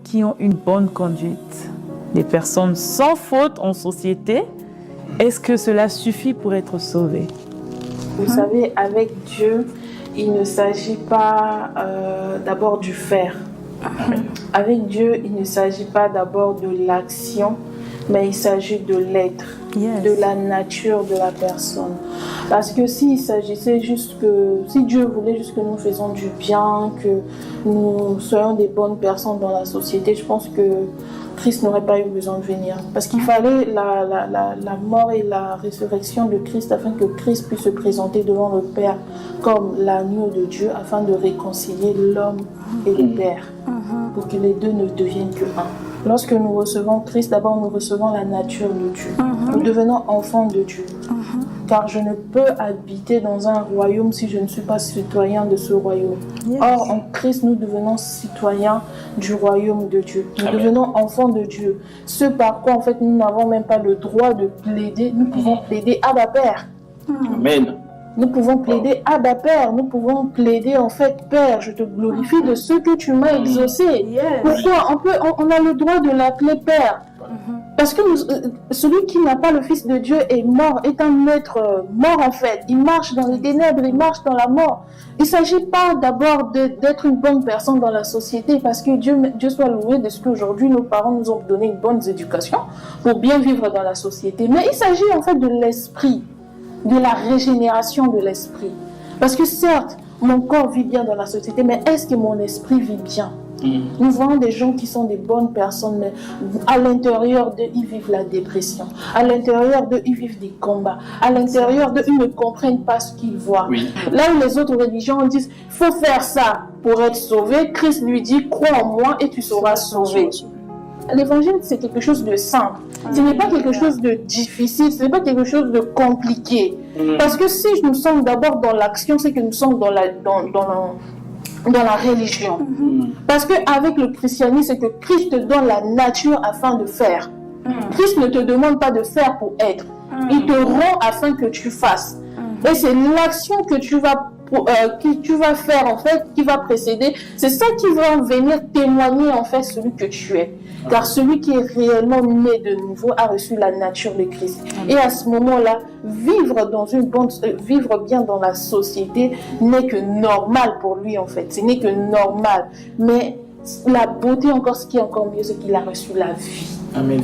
qui ont une bonne conduite, des personnes sans faute en société, est-ce que cela suffit pour être sauvé? Vous savez, avec Dieu, il ne s'agit pas d'abord du faire. Avec Dieu, il ne s'agit pas d'abord de l'action, mais il s'agit de l'être, de la nature de la personne. Parce que s'il s'agissait juste que, si Dieu voulait juste que nous fassions du bien, que nous soyons des bonnes personnes dans la société, je pense que Christ n'aurait pas eu besoin de venir. Parce qu'il fallait la mort et la résurrection de Christ afin que Christ puisse se présenter devant le Père comme l'agneau de Dieu afin de réconcilier l'homme et le Père pour que les deux ne deviennent que un. Lorsque nous recevons Christ, d'abord nous recevons la nature de Dieu. Nous devenons enfants de Dieu. Car je ne peux habiter dans un royaume si je ne suis pas citoyen de ce royaume. Or, en Christ, nous devenons citoyens du royaume de Dieu. Nous devenons enfants de Dieu. Ce par quoi, en fait, nous n'avons même pas le droit de plaider. Nous pouvons plaider Abba Père. Amen. Nous pouvons plaider Abba Père. Nous pouvons plaider, en fait, Père, je te glorifie de ce que tu m'as exaucé. Pourquoi on a le droit de l'appeler Père? Parce que celui qui n'a pas le Fils de Dieu est mort, est un être mort en fait. Il marche dans les ténèbres, il marche dans la mort. Il ne s'agit pas d'abord d'être une bonne personne dans la société, parce que Dieu soit loué de ce qu'aujourd'hui nos parents nous ont donné une bonne éducation pour bien vivre dans la société. Mais il s'agit en fait de l'esprit, de la régénération de l'esprit. Parce que certes, mon corps vit bien dans la société, mais est-ce que mon esprit vit bien? Nous voyons des gens qui sont des bonnes personnes, mais à l'intérieur d'eux, ils vivent la dépression. À l'intérieur d'eux, ils vivent des combats. À l'intérieur d'eux, ils ne comprennent pas ce qu'ils voient. Là où les autres religions disent, il faut faire ça pour être sauvé, Christ lui dit, crois en moi et tu seras sauvé. L'évangile, c'est quelque chose de simple. Ce n'est pas quelque chose de difficile, ce n'est pas quelque chose de compliqué. Parce que si nous sommes d'abord dans l'action, c'est que nous sommes dans la religion. Parce qu'avec le christianisme, c'est que Christ te donne la nature afin de faire. Christ ne te demande pas de faire pour être. Il te rend afin que tu fasses. Et c'est l'action que tu vas faire en fait, qui va précéder. C'est ça qui va venir témoigner en fait celui que tu es. Car celui qui est réellement né de nouveau a reçu la nature de Christ. Et à ce moment-là, vivre bien dans la société n'est que normal pour lui en fait. Ce n'est que normal. Mais la beauté encore, ce qui est encore mieux, c'est qu'il a reçu la vie. Amen.